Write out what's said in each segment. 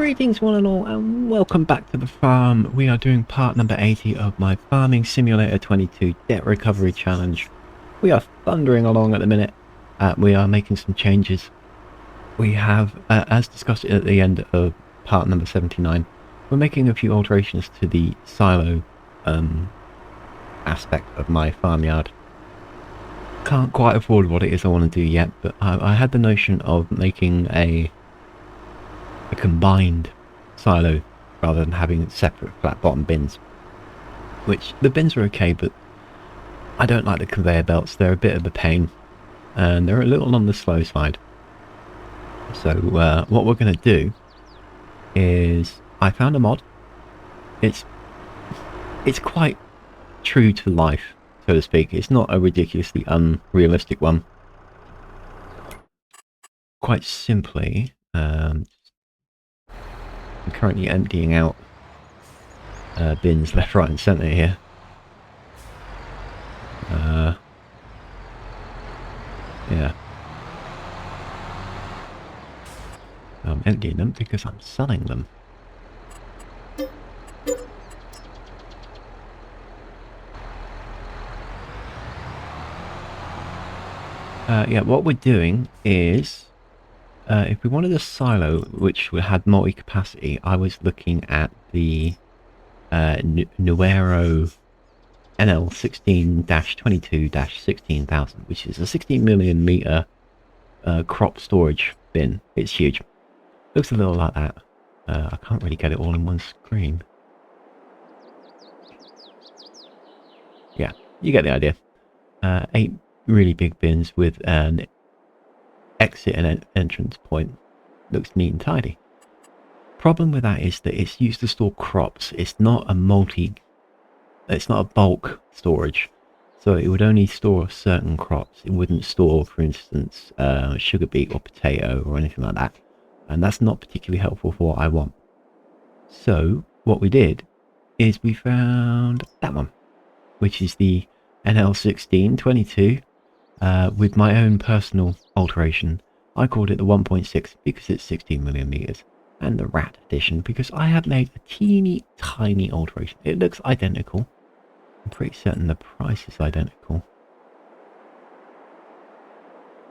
Greetings one and all, and welcome back to the farm. We are doing part number 80 of my Farming Simulator 22 Debt Recovery Challenge. We are thundering along at the minute. We are making some changes. We have, as discussed at the end of part number 79, we're making a few alterations to the silo aspect of my farmyard. Can't quite afford what it is I want to do yet, but I had the notion of making a combined silo rather than having separate flat bottom bins, which the bins are okay, but I don't like the conveyor belts. They're a bit of a pain and they're a little on the slow side. So what we're going to do is I found a mod. It's quite true to life, so to speak. It's not a ridiculously unrealistic one. Quite simply, I'm currently emptying out bins left, right and centre here. Yeah. I'm emptying them because I'm selling them. Yeah, what we're doing is, if we wanted a silo which had multi-capacity, I was looking at the Nuero NL16-22-16,000, which is a 16 million meter crop storage bin. It's huge. Looks a little like that. I can't really get it all in one screen. Yeah, you get the idea. 8 really big bins with an exit and entrance point. Looks neat and tidy. Problem with that is that it's used to store crops. It's not a bulk storage, so it would only store certain crops. It wouldn't store, for instance, sugar beet or potato or anything like that, and that's not particularly helpful for what I want. So what we did is we found that one, which is the NL16-22 with my own personal alteration. I called it the 1.6 because it's 16 million meters, and the rat edition because I have made a teeny tiny alteration. It looks identical. I'm pretty certain the price is identical.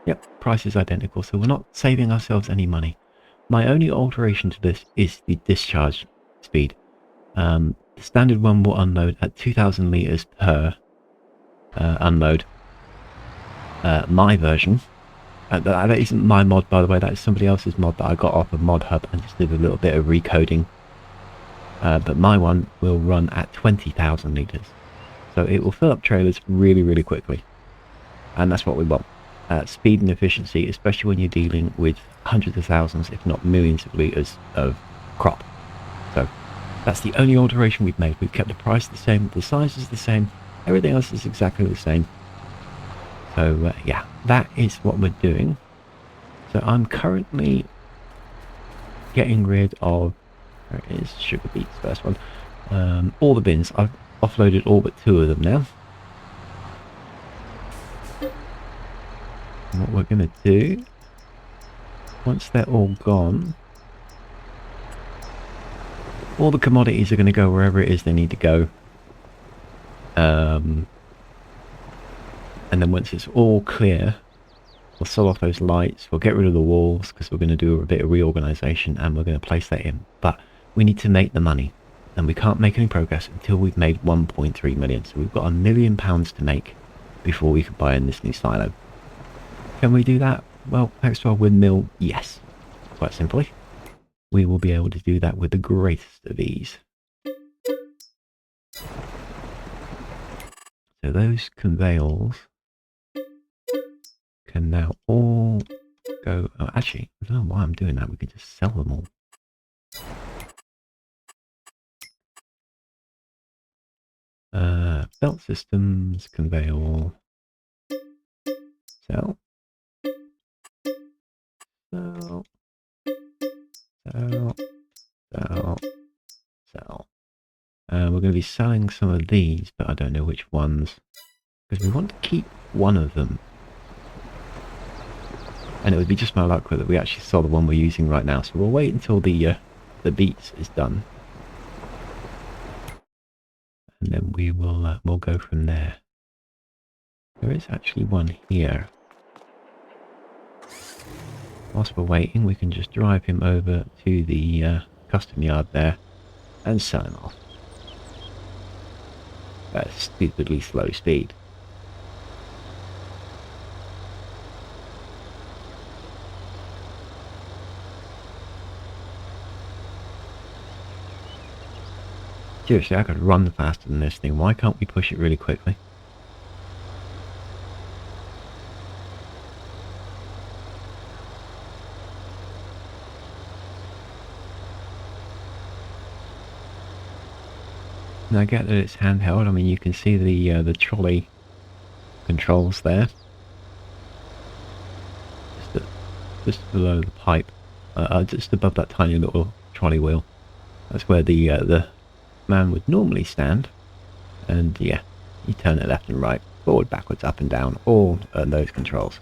Yep, price is identical, so we're not saving ourselves any money. My only alteration to this is the discharge speed. The standard one will unload at 2,000 litres per unload. My version, that isn't my mod by the way, that is somebody else's mod that I got off of Mod Hub and just did a little bit of recoding. But my one will run at 20,000 litres. So it will fill up trailers really quickly. And that's what we want. Speed and efficiency, especially when you're dealing with hundreds of thousands, if not millions of litres of crop. So that's the only alteration we've made. We've kept the price the same, the size is the same, everything else is exactly the same. So yeah, that is what we're doing. So I'm currently getting rid of, there it is, sugar beets, first one. All the bins. I've offloaded all but 2 of them now. And what we're going to do, once they're all gone, all the commodities are going to go wherever it is they need to go. And then once it's all clear, we'll sell off those lights, we'll get rid of the walls because we're going to do a bit of reorganisation and we're going to place that in. But we need to make the money and we can't make any progress until we've made 1.3 million. So we've got £1 million to make before we can buy in this new silo. Can we do that? Well, thanks to our windmill, yes. Quite simply. We will be able to do that with the greatest of ease. So those conveyors can now all go. Oh, actually, I don't know why I'm doing that. We could just sell them all. Belt systems, conveyor, sell, sell, sell, sell, sell. We're going to be selling some of these, but I don't know which ones, because we want to keep one of them. And it would be just my luck that we actually saw the one we're using right now, so we'll wait until the the beets is done, and then we will we'll go from there. There is actually one here. Whilst we're waiting, we can just drive him over to the custom yard there and sell him off at a stupidly slow speed. Seriously, I could run faster than this thing. Why can't we push it really quickly? And I get that it's handheld. I mean, you can see the trolley controls there, just below the pipe, just above that tiny little trolley wheel. That's where the man would normally stand, and yeah, you turn it left and right, forward, backwards, up and down, all those controls.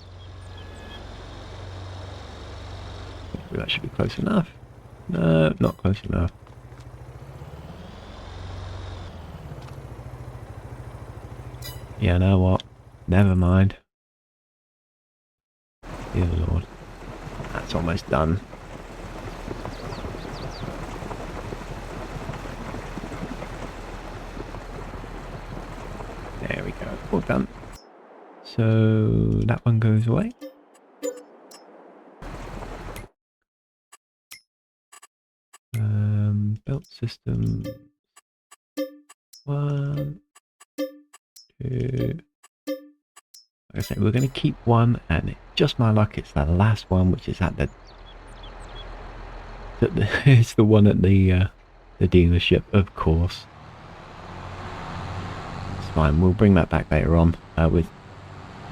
That should be close enough. No, not close enough. Yeah, know what? Never mind. Dear Lord. That's almost done. There we go. All done. So that one goes away. Belt system. 1, 2. Like I say, we're going to keep one, and just my luck, it's the last one, which is at it's the one at the dealership, of course. It's fine. We'll bring that back later on. I'm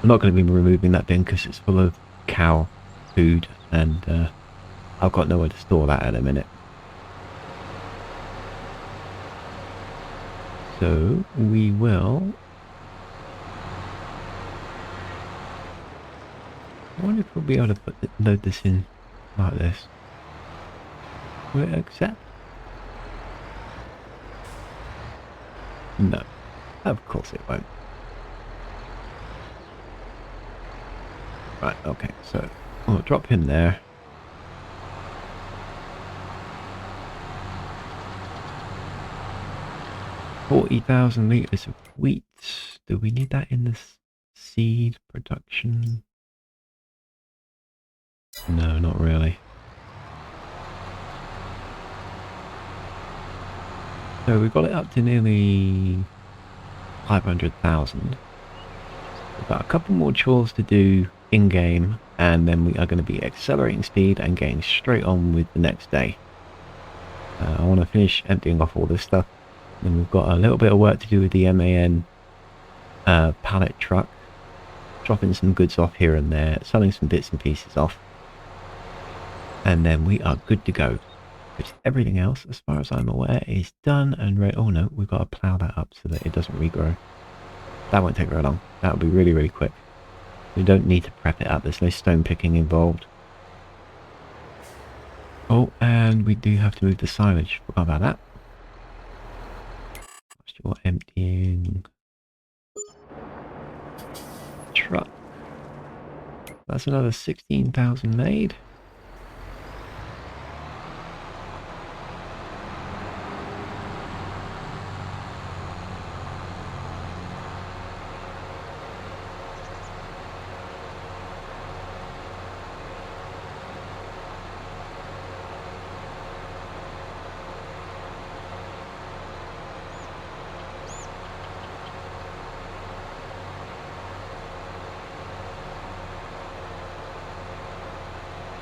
not going to be removing that bin because it's full of cow food, and I've got nowhere to store that at a minute. So we will. I wonder if we'll be able to load this in like this. Will it accept? No. Of course it won't. Right, okay, so we'll drop him there. $40,000 litres of wheat. Do we need that in the seed production? No, not really. So we've got it up to nearly 500,000. We've got a couple more chores to do in-game, and then we are going to be accelerating speed and getting straight on with the next day. I want to finish emptying off all this stuff. Then we've got a little bit of work to do with the MAN pallet truck, dropping some goods off here and there, selling some bits and pieces off, and then we are good to go. Because everything else, as far as I'm aware, is done and ready. Oh no, we've got to plough that up so that it doesn't regrow. That won't take very long. That'll be really, really quick. We don't need to prep it up. There's no stone picking involved. Oh, and we do have to move the silage. Forgot about that. Still emptying truck. That's another 16,000 made.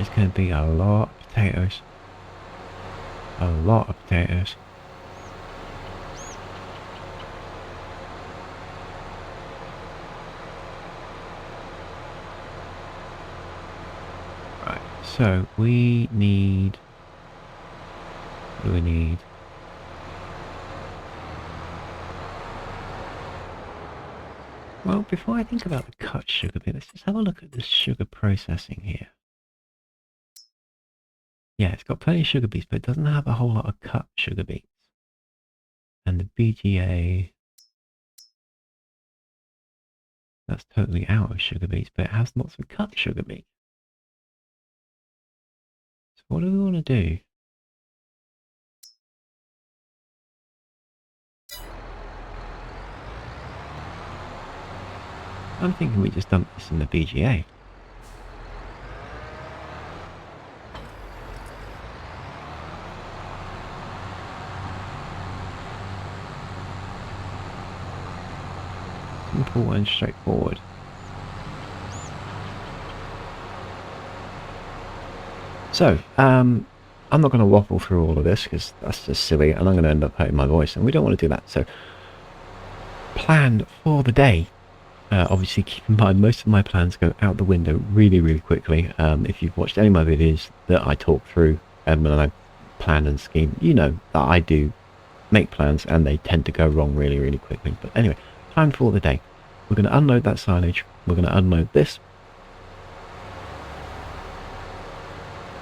It's going to be a lot of potatoes. A lot of potatoes. Right, so we need... What do we need? Well, before I think about the cut sugar bit, let's just have a look at the sugar processing here. Yeah, it's got plenty of sugar beets, but it doesn't have a whole lot of cut sugar beets. And the BGA, that's totally out of sugar beets, but it has lots of cut sugar beets. So what do we want to do? I'm thinking we just dump this in the BGA. Simple and straightforward. So, I'm not going to waffle through all of this because that's just silly and I'm going to end up hurting my voice and we don't want to do that. So, plan for the day. Obviously, keep in mind most of my plans go out the window really, really quickly. If you've watched any of my videos that I talk through when I plan and scheme, you know that I do make plans and they tend to go wrong really, really quickly. But anyway, plan for the day. We're going to unload that silage. We're going to unload this.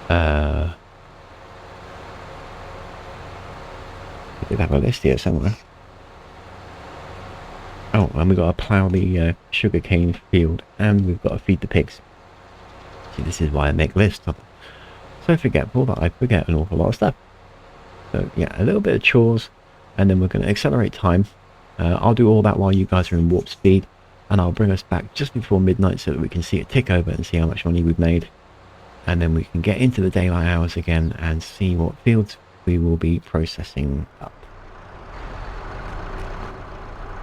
I did have a list here somewhere. Oh, and we've got to plough the sugarcane field and we've got to feed the pigs. See, this is why I make lists. I'm so forgetful that I forget an awful lot of stuff. So yeah, a little bit of chores and then we're going to accelerate time. I'll do all that while you guys are in warp speed and I'll bring us back just before midnight so that we can see it tick over and see how much money we've made. And then we can get into the daylight hours again and see what fields we will be processing up.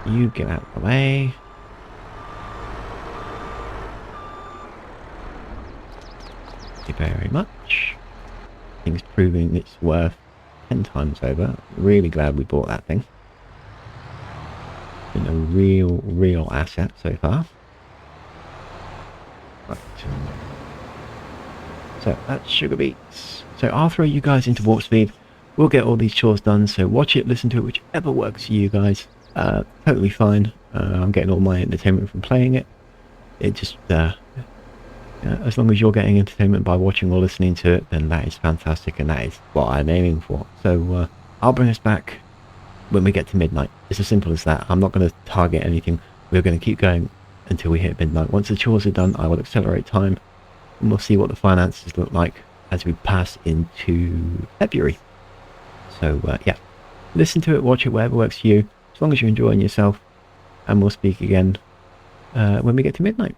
You get out of the way. Thank you very much. Thing's proving its worth 10 times over. Really glad we bought that thing. Been a real asset so far. Right. So that's sugar beets. So I'll throw you guys into warp speed. We'll get all these chores done. So watch it, listen to it, whichever works for you guys. Totally fine. I'm getting all my entertainment from playing it. It just, as long as you're getting entertainment by watching or listening to it, then that is fantastic and that is what I'm aiming for. So I'll bring us back when we get to midnight. It's as simple as that. I'm not going to target anything. We're going to keep going until we hit midnight. Once the chores are done, I will accelerate time and we'll see what the finances look like as we pass into February. So yeah, listen to it, watch it, whatever works for you, as long as you're enjoying yourself, and we'll speak again when we get to midnight.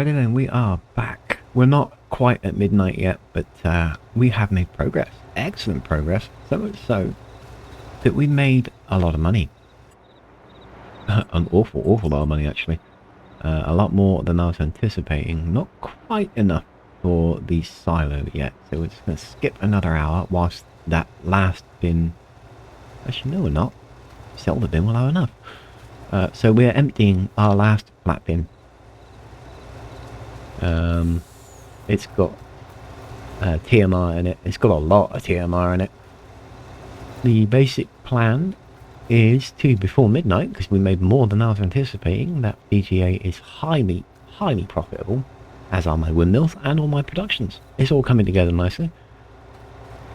Alrighty then, we are back. We're not quite at midnight yet, but we have made progress. Excellent progress. So much so that we made a lot of money. An awful lot of money, actually. A lot more than I was anticipating. Not quite enough for the silo yet. So we're just going to skip another hour whilst that last bin... Actually, no, we're not. Sell the bin, we'll have enough. So we're emptying our last flat bin. It's got TMR in it. It's got a lot of TMR in it. The basic plan is to, before midnight, because we made more than I was anticipating, that BGA is highly profitable, as are my windmills and all my productions. It's all coming together nicely.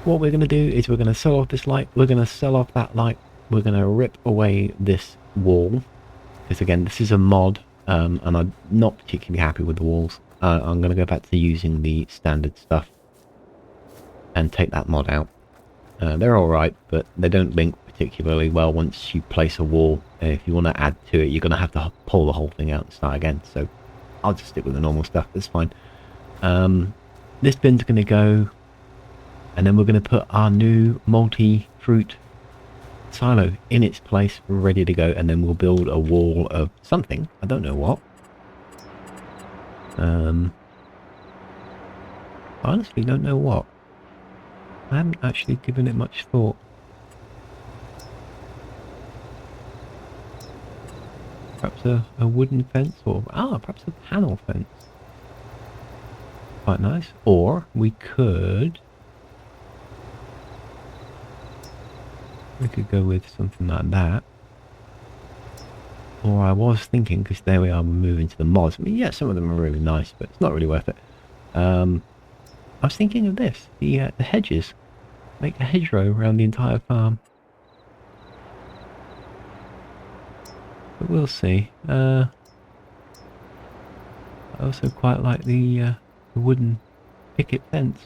What we're going to do is we're going to sell off this light, we're going to sell off that light, we're going to rip away this wall, because again, this is a mod, and I'm not particularly happy with the walls. I'm going to go back to using the standard stuff and take that mod out. They're alright, but they don't link particularly well once you place a wall. If you want to add to it, you're going to have to pull the whole thing out and start again. So I'll just stick with the normal stuff. That's fine. This bin's going to go, and then we're going to put our new multi-fruit silo in its place, ready to go, and then we'll build a wall of something. I don't know what. I honestly don't know what. I haven't actually given it much thought. Perhaps a wooden fence, or perhaps a panel fence. Quite nice. Or we could go with something like that. Or I was thinking, because there we are, we're moving to the mods. I mean, yeah, some of them are really nice, but it's not really worth it. I was thinking of this, the hedges. Make a hedgerow around the entire farm. But we'll see. I also quite like the wooden picket fence.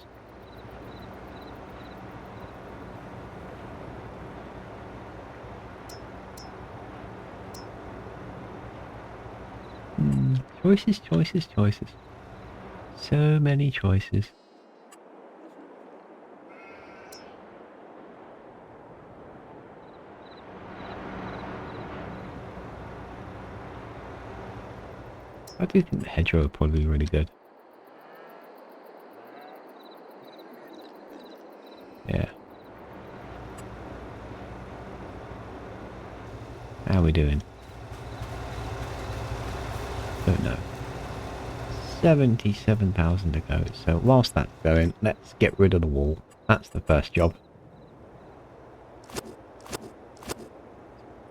Choices. So many choices. I do think the hedgerow would probably be really good. Yeah. How are we doing? Don't know. 77,000 to go. So whilst that's going, let's get rid of the wall. That's the first job.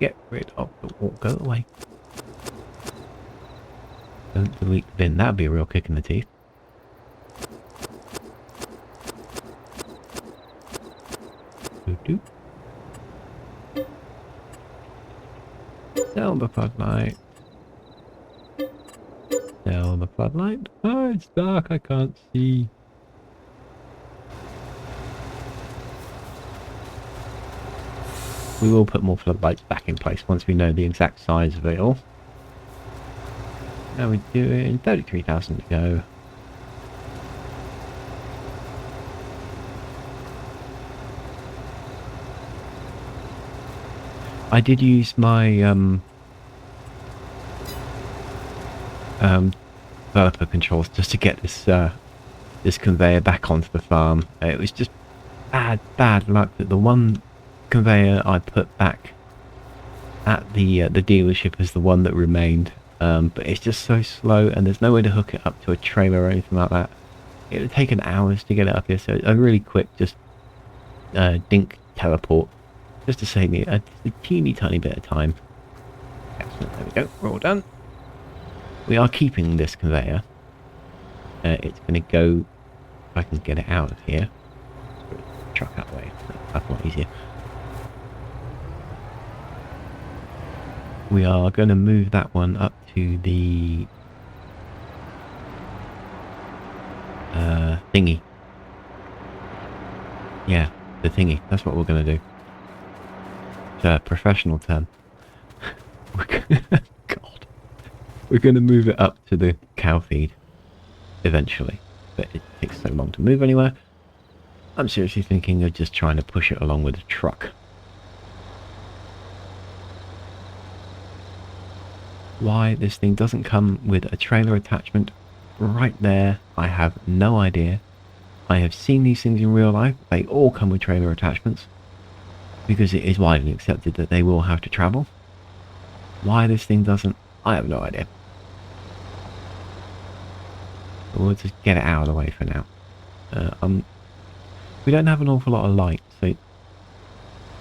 Get rid of the wall. Go away. Don't delete the bin. That'd be a real kick in the teeth. Sell the floodlight. Sell the floodlight. Oh, it's dark. I can't see. We will put more floodlights back in place once we know the exact size of it all. How are we doing? 33,000 to go. I did use my developer controls just to get this this conveyor back onto the farm. It was just bad luck that the one conveyor I put back at the dealership is the one that remained. But it's just so slow, and there's no way to hook it up to a trailer or anything like that. It would have taken hours to get it up here, so a really quick just dink teleport, just to save me a teeny tiny bit of time. Excellent, there we go, we're all done. We are keeping this conveyor. It's going to go, if I can get it out of here. Truck that way, that's a lot easier. We are going to move that one up to the thingy. Yeah, the thingy. That's what we're going to do. It's a professional term. God. We're going to move it up to the cow feed. eventually. But it takes so long to move anywhere. I'm seriously thinking of just trying to push it along with a truck. Why this thing doesn't come with a trailer attachment right there, I have no idea. I have seen these things in real life. They all come with trailer attachments because it is widely accepted that they will have to travel. Why this thing doesn't, I have no idea. But we'll just get it out of the way for now. We don't have an awful lot of light, so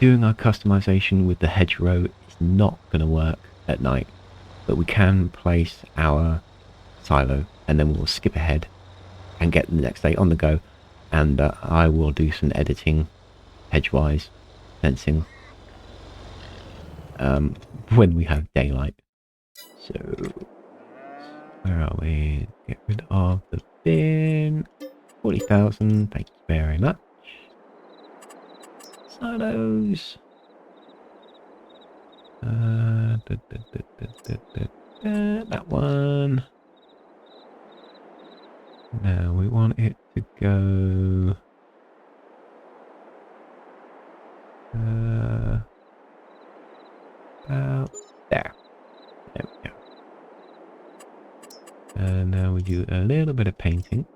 doing our customization with the hedgerow is not going to work at night. But we can place our silo and then we'll skip ahead and get the next day on the go, and I will do some editing hedgewise, fencing, when we have daylight. So where are we? Get rid of the bin. 40,000, thank you very much. Silos. That one. Now we want it to go about there. There we go. And now we do a little bit of painting.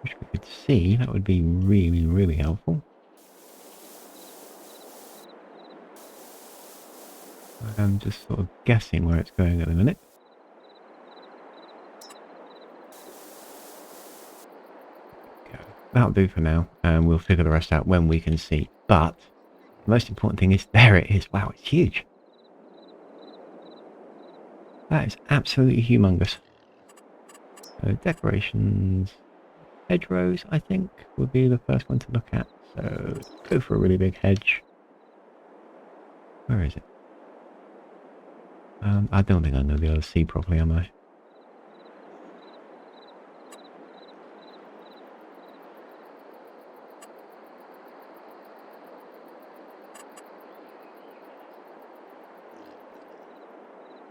Wish we could see, that would be really, really helpful. I'm just sort of guessing where it's going at the minute. Okay, that'll do for now, and we'll figure the rest out when we can see. But the most important thing is, there it is. Wow, it's huge. That is absolutely humongous. So decorations, hedgerows, I think, would be the first one to look at. So go for a really big hedge. Where is it? I don't think I'm going to be able to see properly, am I?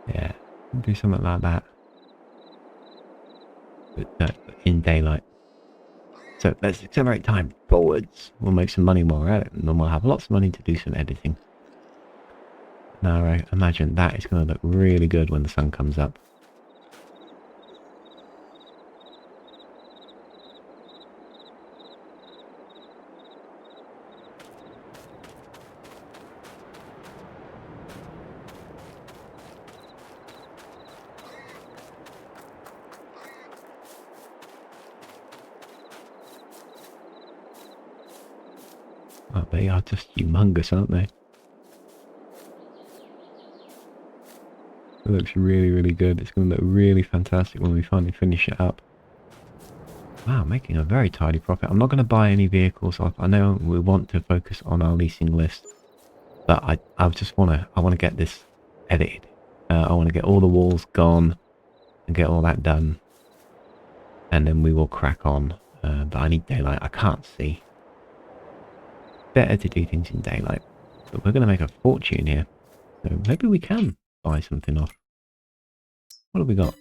Yeah, do something like that. But in daylight. So let's accelerate time forwards. We'll make some money while we're at it, and then we'll have lots of money to do some editing. Now I imagine that is going to look really good when the sun comes up. Oh, they are just humongous, aren't they? It looks really, really good. It's going to look really fantastic when we finally finish it up. Wow, making a very tidy profit. I'm not going to buy any vehicles. I know we want to focus on our leasing list, but I just want to get this edited. I want to get all the walls gone and get all that done, and then we will crack on. But I need daylight. I can't see. Better to do things in daylight. But we're going to make a fortune here, so maybe we can buy something off. What have we got?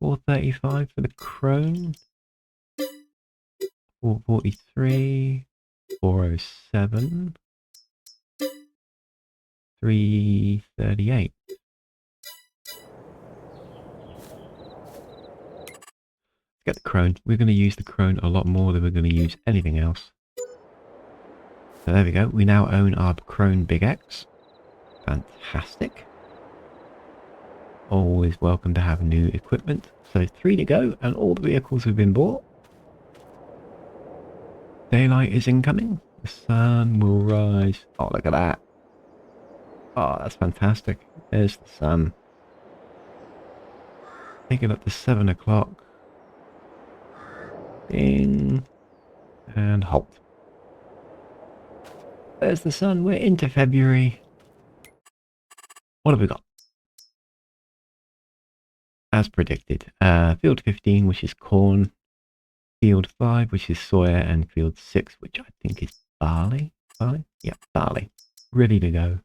435 for the crone. 443. 407. 338. Let's get the crone. We're going to use the crone a lot more than we're going to use anything else. So there we go. We now own our crone Big X. Fantastic. Always welcome to have new equipment. So 3 to go and all the vehicles have been bought. Daylight is incoming. The sun will rise. Oh, look at that. Oh, that's fantastic. There's the sun. Take it up to 7 o'clock. Ding. And halt. There's the sun. We're into February. What have we got? As predicted. Field 15, which is corn. Field 5, which is soya. And field 6, which I think is barley. Barley? Yeah, barley. Ready to go.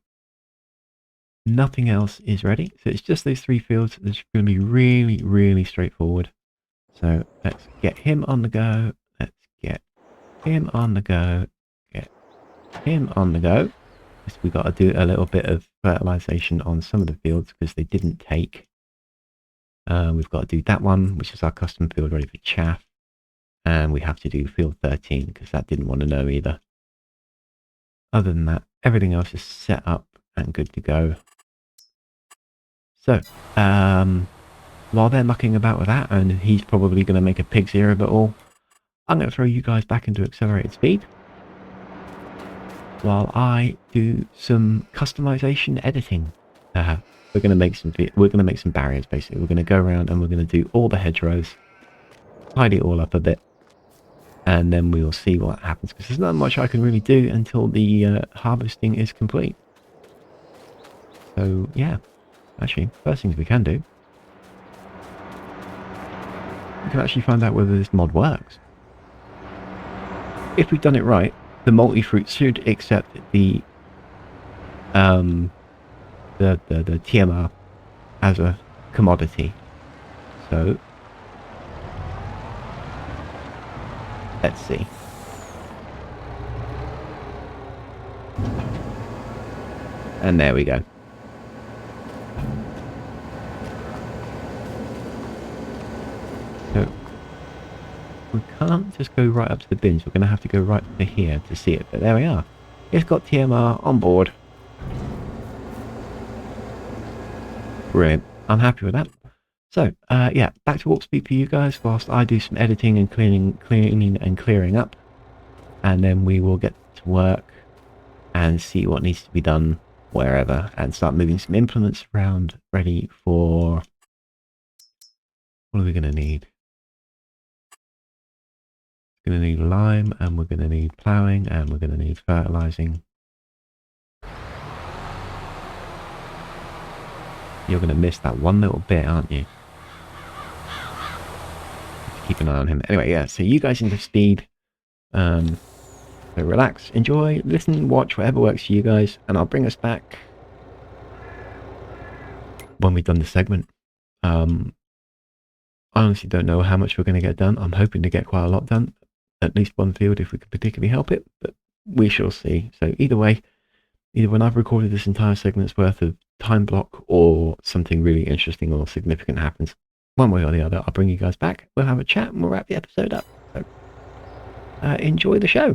Nothing else is ready. So it's just those 3 fields. It's going to be really, really straightforward. So let's get him on the go. Let's get him on the go. Get him on the go. We've got to do a little bit of fertilization on some of the fields because they didn't take. We've got to do that one, which is our custom field ready for chaff. And we have to do field 13 because that didn't want to know either. Other than that, everything else is set up and good to go. So, while they're mucking about with that, and he's probably going to make a pig's ear of it all, I'm going to throw you guys back into accelerated speed while I do some customization editing. We're going to make some barriers. Basically, we're going to go around and we're going to do all the hedgerows, tidy it all up a bit, and then we will see what happens. Because there's not much I can really do until the harvesting is complete. So yeah. Actually, first things we can do, we can actually find out whether this mod works. If we've done it right, the multi-fruit should accept the TMR as a commodity. So let's see. And there we go. So we can't just go right up to the bins. We're going to have to go right to here to see it. But there we are. It's got TMR on board. Brilliant. I'm happy with that. So, yeah, back to warp speed for you guys whilst I do some editing and cleaning and clearing up. And then we will get to work and see what needs to be done wherever and start moving some implements around ready for... What are we going to need? We're going to need lime, and we're going to need ploughing, and we're going to need fertilizing. You're going to miss that one little bit, aren't you? Keep an eye on him. Anyway, yeah, so you guys into speed. So relax, enjoy, listen, watch, whatever works for you guys, and I'll bring us back when we've done the segment. I honestly don't know how much we're going to get done. I'm hoping to get quite a lot done. At least one field if we could particularly help it, but we shall see. So either way, either when I've recorded this entire segment's worth of time block or something really interesting or significant happens, one way or the other, I'll bring you guys back. We'll have a chat and we'll wrap the episode up. So enjoy the show.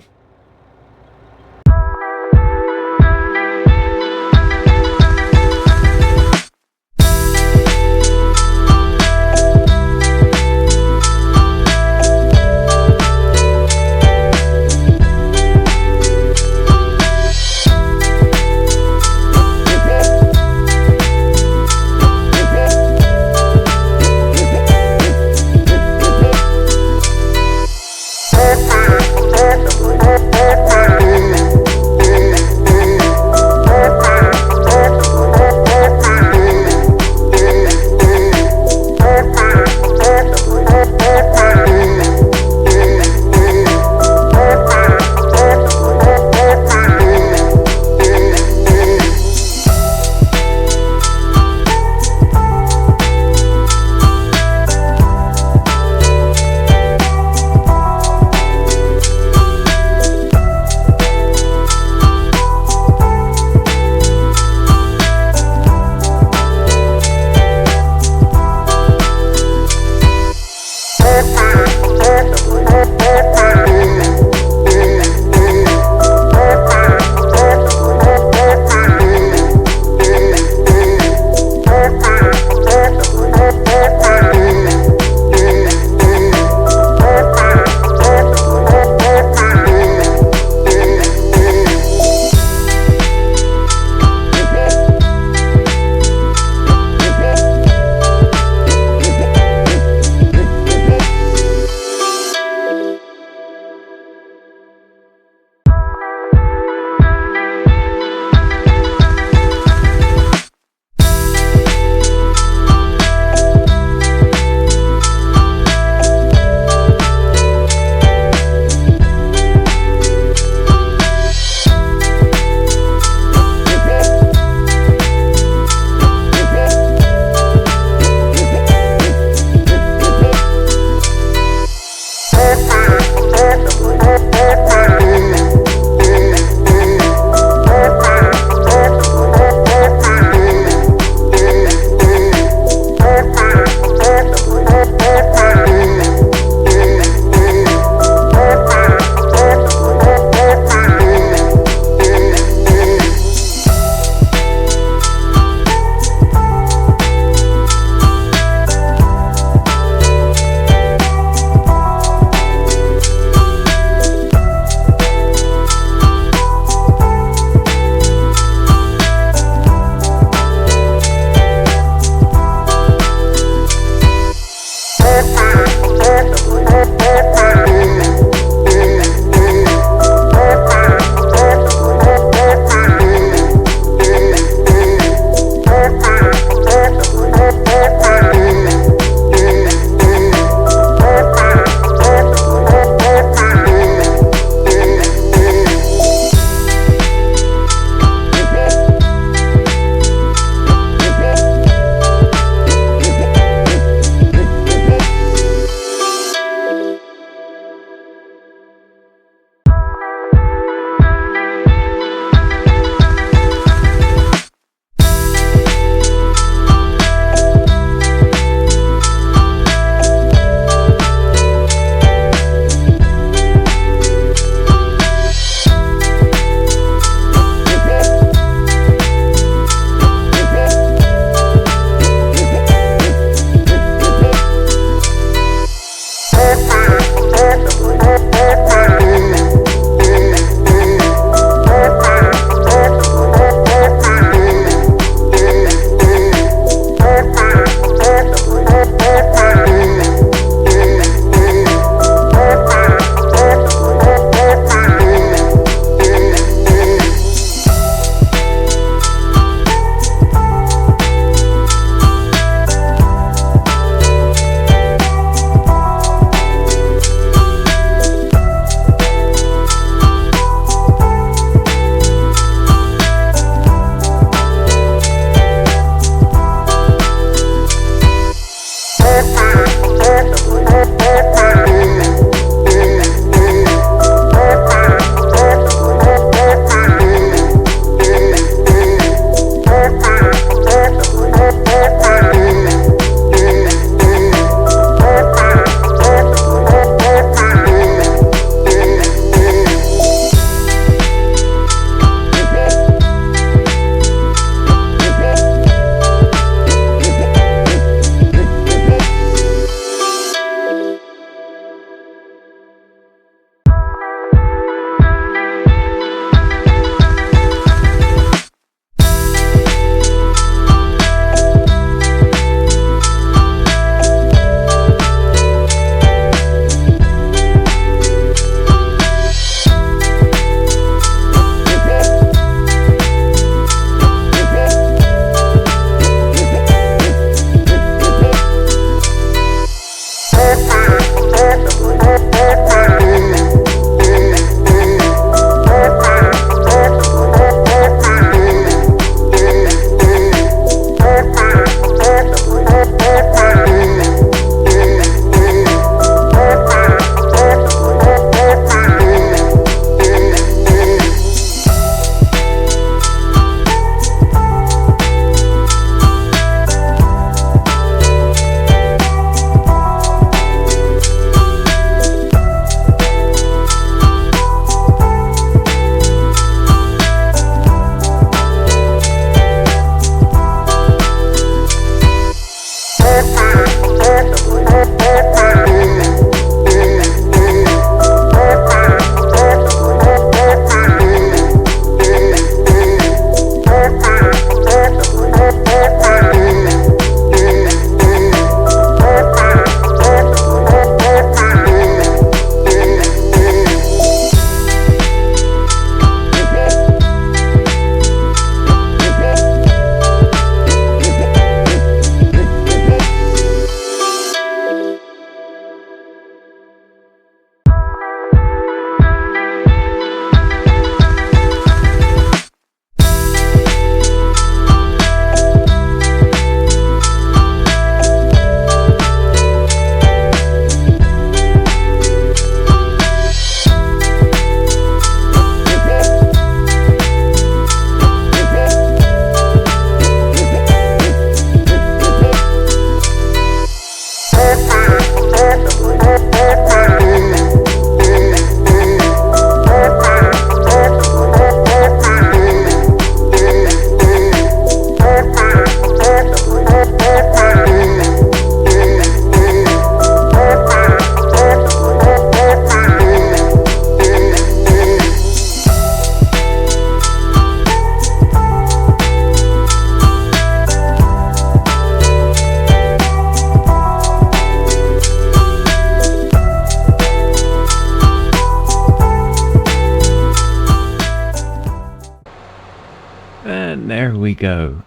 we go.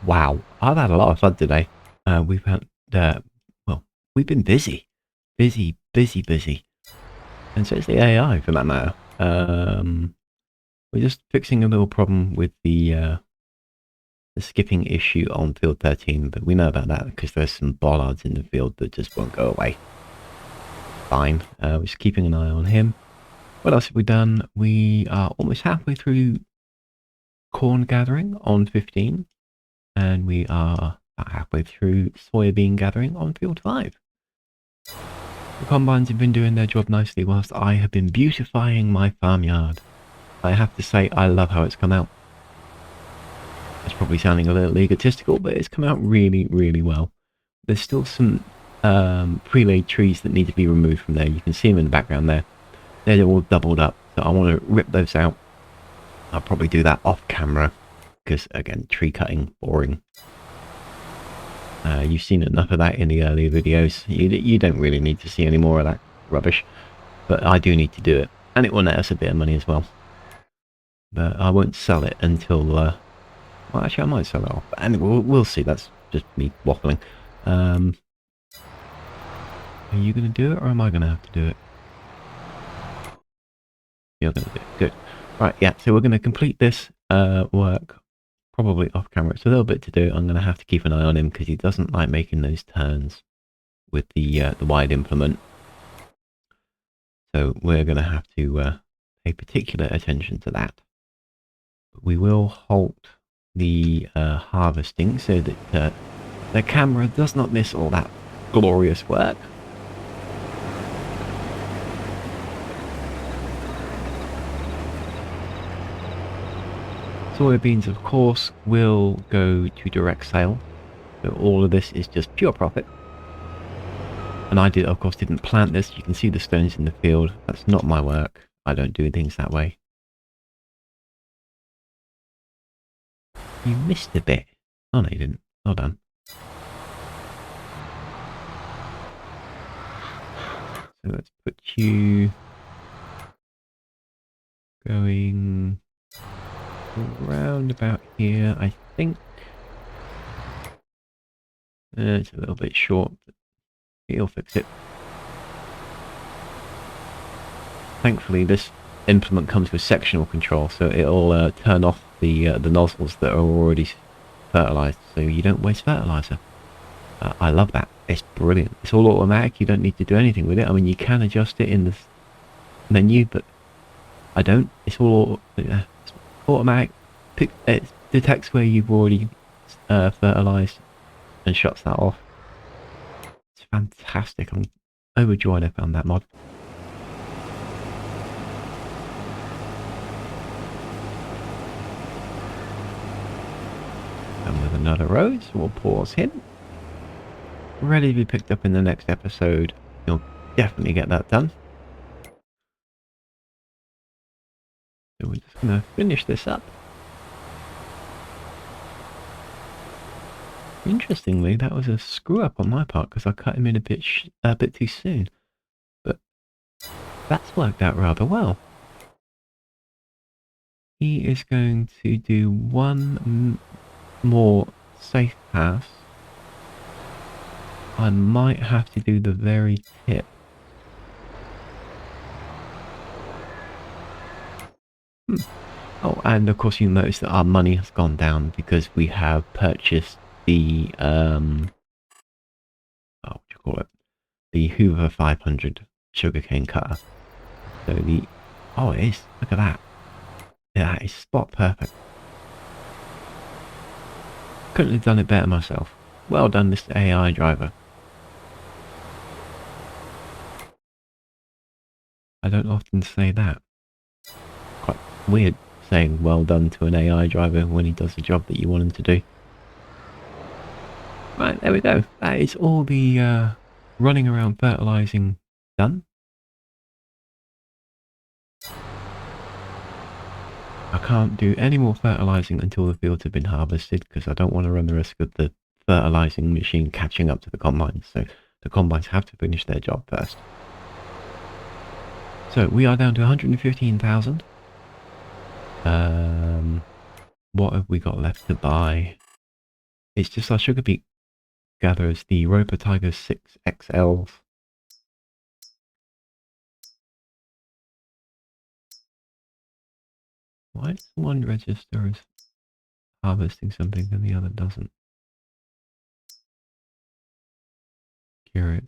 Wow, I've had a lot of fun today. We've had, well, we've been busy. Busy. And so is the AI for that matter. We're just fixing a little problem with the skipping issue on field 13, but we know about that because there's some bollards in the field that just won't go away. Fine. We're just keeping an eye on him. What else have we done? We are almost halfway through corn gathering on 15, and we are about halfway through soybean gathering on field 5. The combines have been doing their job nicely whilst I have been beautifying my farmyard. I have to say I love how it's come out. It's probably sounding a little egotistical, but it's come out really well. There's still some pre-laid trees that need to be removed from there. You can see them in the background there. They're all doubled up, so I want to rip those out. I'll probably do that off camera because, again, tree cutting, boring. You've seen enough of that in the earlier videos. You don't really need to see any more of that rubbish, but I do need to do it, and it will net us a bit of money as well. But I won't sell it until well, actually I might sell it off, and we'll see. That's just me waffling. Are you going to do it, or am I going to have to do it? You're going to do it. Good. Right, yeah, so we're going to complete this work probably off camera. It's a little bit to do. I'm going to have to keep an eye on him because he doesn't like making those turns with the wide implement. So we're going to have to pay particular attention to that. We will halt the harvesting so that the camera does not miss all that glorious work. Soybeans, of course, will go to direct sale. So all of this is just pure profit. And I of course, didn't plant this. You can see the stones in the field. That's not my work. I don't do things that way. You missed a bit. Oh, no, you didn't. Well done. So let's put you going around about here, I think. It's a little bit short, but he'll fix it. Thankfully, this implement comes with sectional control, so it'll turn off the nozzles that are already fertilized, so you don't waste fertilizer. I love that. It's brilliant. It's all automatic. You don't need to do anything with it. I mean, you can adjust it in the menu, but I don't. It's all automatic. It detects where you've already fertilized and shuts that off. It's fantastic. I'm overjoyed I found that mod. And with another road, so we'll pause here. Ready to be picked up in the next episode. You'll definitely get that done. So we're just going to finish this up. Interestingly, that was a screw up on my part because I cut him in a bit too soon. But that's worked out rather well. He is going to do one more safe pass. I might have to do the very tip. Oh, and of course you'll notice that our money has gone down because we have purchased the what do you call it? The Hoover 500 sugarcane cutter. So oh, it is. Look at that. Yeah, that is spot perfect. Couldn't have done it better myself. Well done, Mr. AI driver. I don't often say that. Quite weird saying well done to an AI driver when he does the job that you want him to do. Right, there we go. That is all the running around fertilizing done. I can't do any more fertilizing until the fields have been harvested because I don't want to run the risk of the fertilizing machine catching up to the combines. So the combines have to finish their job first. So we are down to 115,000. what have we got left to buy? It's just our sugar beet gatherers, the Roper Tiger 6XLs. Why does one register as harvesting something and the other doesn't? Curious.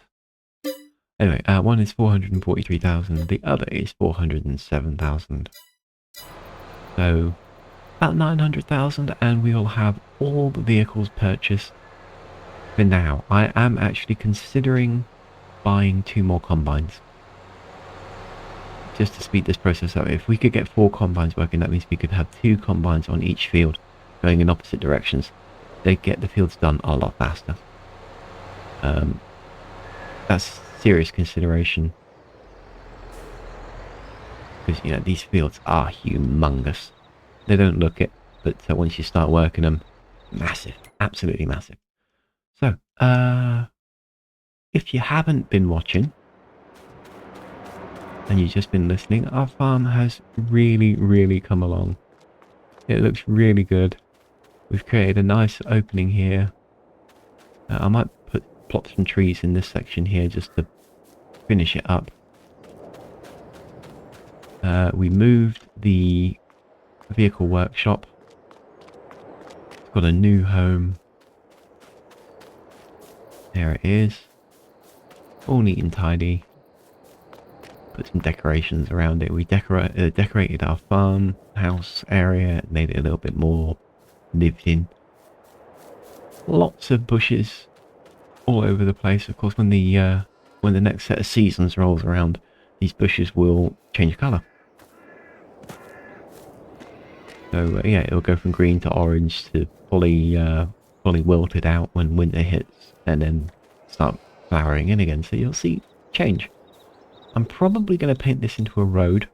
Anyway, one is 443,000, the other is 407,000. So, about 900,000, and we will have all the vehicles purchased for now. I am actually considering buying 2 more combines, just to speed this process up. If we could get 4 combines working, that means we could have 2 combines on each field going in opposite directions. They'd get the fields done a lot faster. That's serious consideration, because you know these fields are humongous. They don't look it, but once you start working them, massive, absolutely massive. So if you haven't been watching and you've just been listening, our farm has really come along. It looks really good. We've created a nice opening here. I might plot some trees in this section here just to finish it up. We moved the vehicle workshop. It's got a new home. There it is. All neat and tidy. Put some decorations around it. We decorated our farmhouse area, made it a little bit more lived in. Lots of bushes all over the place. Of course, when the next set of seasons rolls around, these bushes will change colour. So yeah, it'll go from green to orange to fully wilted out when winter hits, and then start flowering in again. So you'll see change. I'm probably going to paint this into a road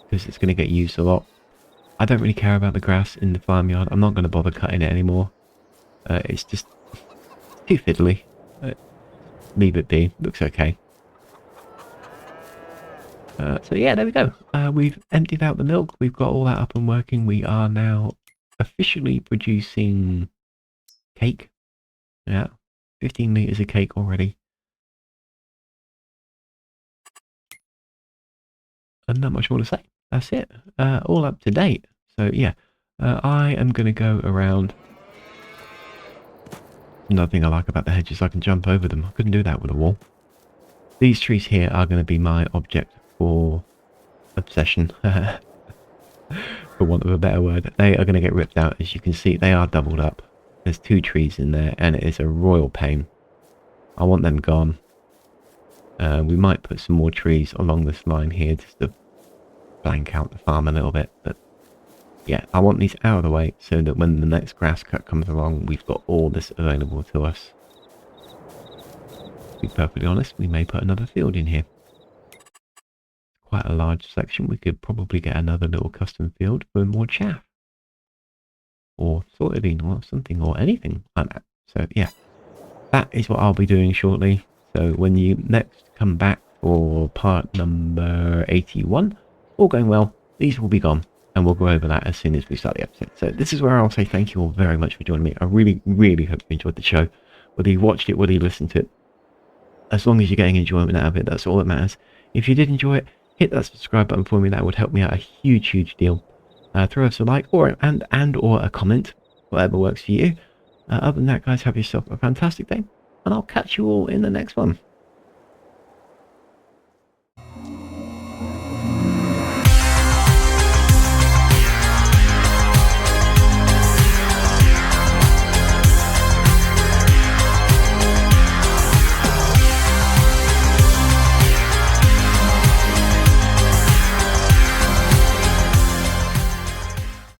because it's going to get used a lot. I don't really care about the grass in the farmyard. I'm not going to bother cutting it anymore. It's just too fiddly. Leave it be. Looks okay. So yeah, there we go. We've emptied out the milk. We've got all that up and working. We are now officially producing cake. Yeah, 15 litres of cake already. And not much more to say. That's it. All up to date. So yeah, I am going to go around. Another thing I like about the hedges, I can jump over them. I couldn't do that with a wall. These trees here are going to be my object for obsession, for want of a better word. They are going to get ripped out. As you can see, they are doubled up. There's 2 trees in there, and it is a royal pain. I want them gone. We might put some more trees along this line here just to blank out the farm a little bit, but yeah, I want these out of the way so that when the next grass cut comes along, we've got all this available to us. To be perfectly honest, we may put another field in here. Quite a large section. We could probably get another little custom field for more chaff, or soybean, or something, or anything like that. So yeah, that is what I'll be doing shortly. So when you next come back for part number 81, all going well, these will be gone, and we'll go over that as soon as we start the episode. So this is where I'll say thank you all very much for joining me. I really hope you enjoyed the show. Whether you watched it, whether you listened to it, as long as you're getting enjoyment out of it, that's all that matters. If you did enjoy it, hit that subscribe button for me. That would help me out a huge deal. Throw us a like or a comment, whatever works for you. Other than that, guys, have yourself a fantastic day, and I'll catch you all in the next one.